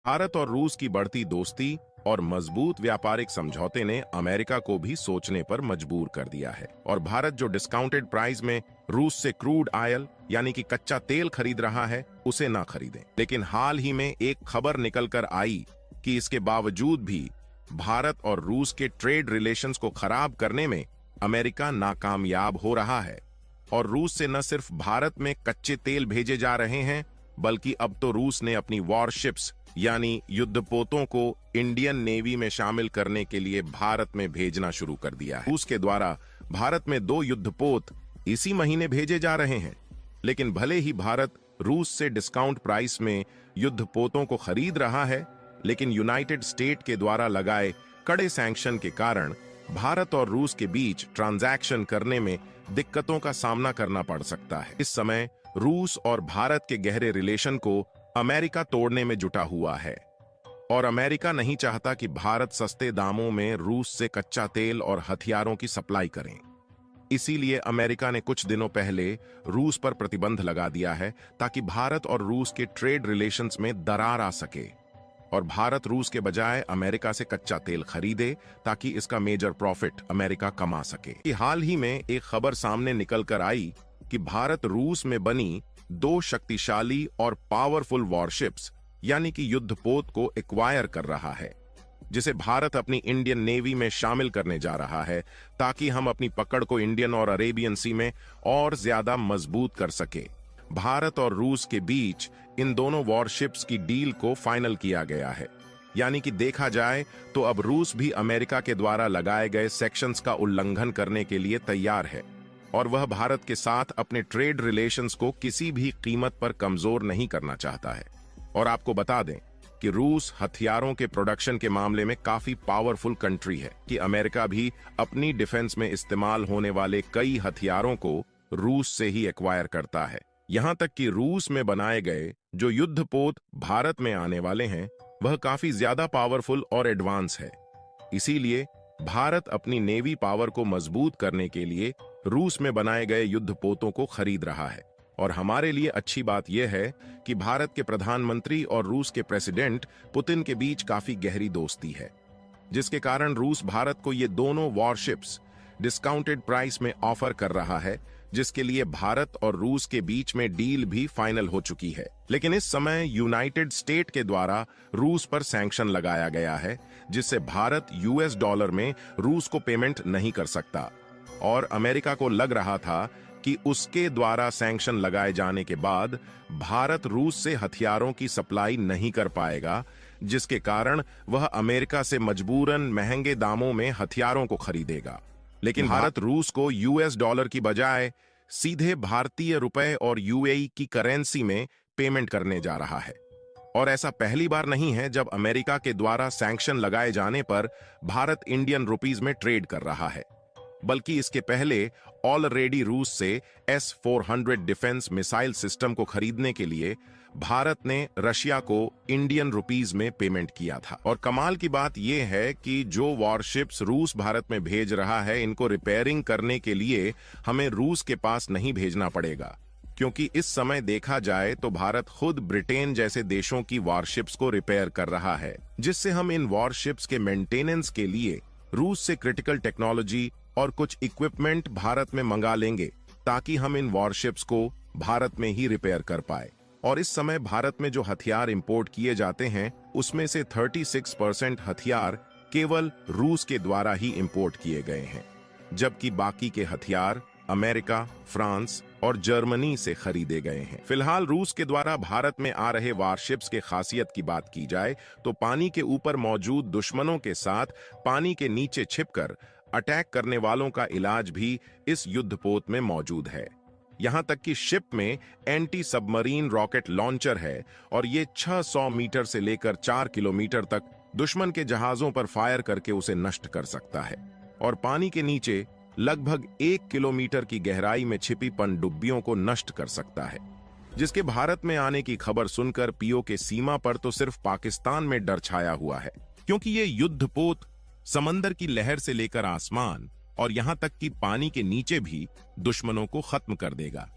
भारत और रूस की बढ़ती दोस्ती और मजबूत व्यापारिक समझौते ने अमेरिका को भी सोचने पर मजबूर कर दिया है। और भारत जो डिस्काउंटेड प्राइस में रूस से क्रूड ऑयल यानी कि कच्चा तेल खरीद रहा है, उसे ना खरीदें। लेकिन हाल ही में एक खबर निकलकर आई कि इसके बावजूद भी भारत और रूस के ट्रेड रिलेशंस को खराब करने में अमेरिका नाकामयाब हो रहा है। और रूस से न सिर्फ भारत में कच्चे तेल भेजे जा रहे हैं, बल्कि अब तो रूस ने अपनी वॉरशिप्स यानी युद्धपोतों को इंडियन नेवी में शामिल करने के लिए भारत में भेजना शुरू कर दिया है। रूस के द्वारा भारत में 2 युद्धपोत इसी महीने भेजे जा रहे हैं। लेकिन भले ही भारत रूस से डिस्काउंट प्राइस में युद्धपोतों को खरीद रहा है, लेकिन यूनाइटेड स्टेट के द्वारा लगाए कड़े सैंक्शन के कारण भारत और रूस के बीच ट्रांजैक्शन करने में दिक्कतों का सामना करना पड़ सकता है। इस समय रूस और भारत के गहरे रिलेशन को अमेरिका तोड़ने में जुटा हुआ है और अमेरिका नहीं चाहता कि भारत सस्ते दामों में रूस से कच्चा तेल और हथियारों की सप्लाई करें। इसीलिए अमेरिका ने कुछ दिनों पहले रूस पर प्रतिबंध लगा दिया है ताकि भारत और रूस के ट्रेड रिलेशंस में दरार आ सके और भारत रूस के बजाय अमेरिका से कच्चा तेल खरीदे ताकि इसका मेजर प्रॉफिट अमेरिका कमा सके। हाल ही में एक खबर सामने निकल कर आई कि भारत रूस में बनी 2 शक्तिशाली और पावरफुल वॉरशिप्स यानी कि युद्धपोत को एक्वायर कर रहा है, जिसे भारत अपनी इंडियन नेवी में शामिल करने जा रहा है ताकि हम अपनी पकड़ को इंडियन और अरेबियन सी में और ज्यादा मजबूत कर सके। भारत और रूस के बीच इन दोनों वॉरशिप्स की डील को फाइनल किया गया है। यानी कि देखा जाए तो अब रूस भी अमेरिका के द्वारा लगाए गए सेक्शंस का उल्लंघन करने के लिए तैयार है और वह भारत के साथ अपने ट्रेड रिलेशंस को किसी भी कीमत पर कमजोर नहीं करना चाहता है। और आपको बता दें कि रूस हथियारों के प्रोडक्शन के मामले में काफी पावरफुल कंट्री है कि अमेरिका भी अपनी डिफेंस में इस्तेमाल होने वाले कई हथियारों को रूस से ही एक्वायर करता है। यहां तक कि रूस में बनाए गए जो युद्धपोत भारत में आने वाले हैं, वह काफी ज्यादा पावरफुल और एडवांस है। इसीलिए भारत अपनी नेवी पावर को मजबूत करने के लिए रूस में बनाए गए युद्धपोतों को खरीद रहा है। और हमारे लिए अच्छी बात यह है कि भारत के प्रधानमंत्री और रूस के प्रेसिडेंट पुतिन के बीच काफी गहरी दोस्ती है, जिसके कारण रूस भारत को ये दोनों वॉरशिप्स डिस्काउंटेड प्राइस में ऑफर कर रहा है, जिसके लिए भारत और रूस के बीच में डील भी फाइनल हो चुकी है। लेकिन इस समय यूनाइटेड स्टेट के द्वारा रूस पर सैंक्शन लगाया गया है, जिससे भारत US डॉलर में रूस को पेमेंट नहीं कर सकता। और अमेरिका को लग रहा था कि उसके द्वारा सैंक्शन लगाए जाने के बाद भारत रूस से हथियारों की सप्लाई नहीं कर पाएगा, जिसके कारण वह अमेरिका से मजबूरन महंगे दामों में हथियारों को खरीदेगा। लेकिन भारत रूस को US डॉलर की बजाय सीधे भारतीय रुपए और UAE की करेंसी में पेमेंट करने जा रहा है। और ऐसा पहली बार नहीं है जब अमेरिका के द्वारा सैंक्शन लगाए जाने पर भारत इंडियन रुपीस में ट्रेड कर रहा है, बल्कि इसके पहले ऑलरेडी रूस से S-400 डिफेंस मिसाइल सिस्टम को खरीदने के लिए भारत ने रशिया को इंडियन रुपीस में पेमेंट किया था। और कमाल की बात यह है कि जो वॉरशिप्स रूस भारत में भेज रहा है, इनको रिपेयरिंग करने के लिए हमें रूस के पास नहीं भेजना पड़ेगा, क्योंकि इस समय देखा जाए तो भारत खुद ब्रिटेन जैसे देशों की वॉरशिप्स को रिपेयर कर रहा है, जिससे हम इन वॉरशिप्स के मेंटेनेंस के लिए रूस से क्रिटिकल टेक्नोलॉजी और कुछ इक्विपमेंट भारत में मंगा लेंगे ताकि हम इन वॉरशिप्स को भारत में ही रिपेयर कर पाए। और इस समय भारत में जो हथियार इंपोर्ट किए जाते हैं, उसमें से 36% हथियार केवल रूस के द्वारा ही इंपोर्ट किए गए हैं, जबकि बाकी के हथियार अमेरिका, फ्रांस और जर्मनी से खरीदे गए हैं। फिलहाल रूस के द्वारा भारत में आ रहे वॉरशिप्स के खासियत की बात की जाए तो पानी के ऊपर मौजूद दुश्मनों के साथ पानी के नीचे छिपकर अटैक करने वालों का इलाज भी इस युद्धपोत में मौजूद है। यहां तक कि शिप में एंटी सबमरीन रॉकेट लॉन्चर है और ये 600 मीटर से लेकर 4 किलोमीटर तक दुश्मन के जहाजों पर फायर करके उसे नष्ट कर सकता है। और पानी के नीचे लगभग 1 किलोमीटर की गहराई में छिपी पनडुब्बियों को नष्ट कर सकता है, जिसके भारत में आने की खबर सुनकर पीओके सीमा पर तो सिर्फ पाकिस्तान में डर छाया हुआ है, क्योंकि ये युद्धपोत समंदर की लहर से लेकर आसमान और यहां तक कि पानी के नीचे भी दुश्मनों को खत्म कर देगा।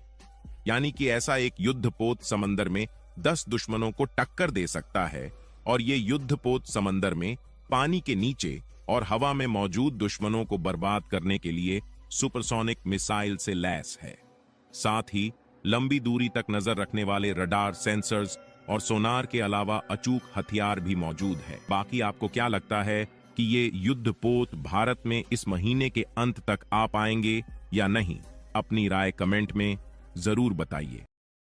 यानी कि ऐसा एक युद्धपोत समंदर में 10 दुश्मनों को टक्कर दे सकता है, और ये युद्धपोत समंदर में, पानी के नीचे और हवा में मौजूद दुश्मनों को बर्बाद करने के लिए सुपरसोनिक मिसाइल से लैस है। साथ ही लंबी दूरी तक नजर रखने वाले रडार, सेंसर्स और सोनार के अलावा अचूक हथियार भी मौजूद है। बाकी आपको क्या लगता है कि ये युद्धपोत भारत में इस महीने के अंत तक आ पाएंगे या नहीं? अपनी राय कमेंट में जरूर बताइए।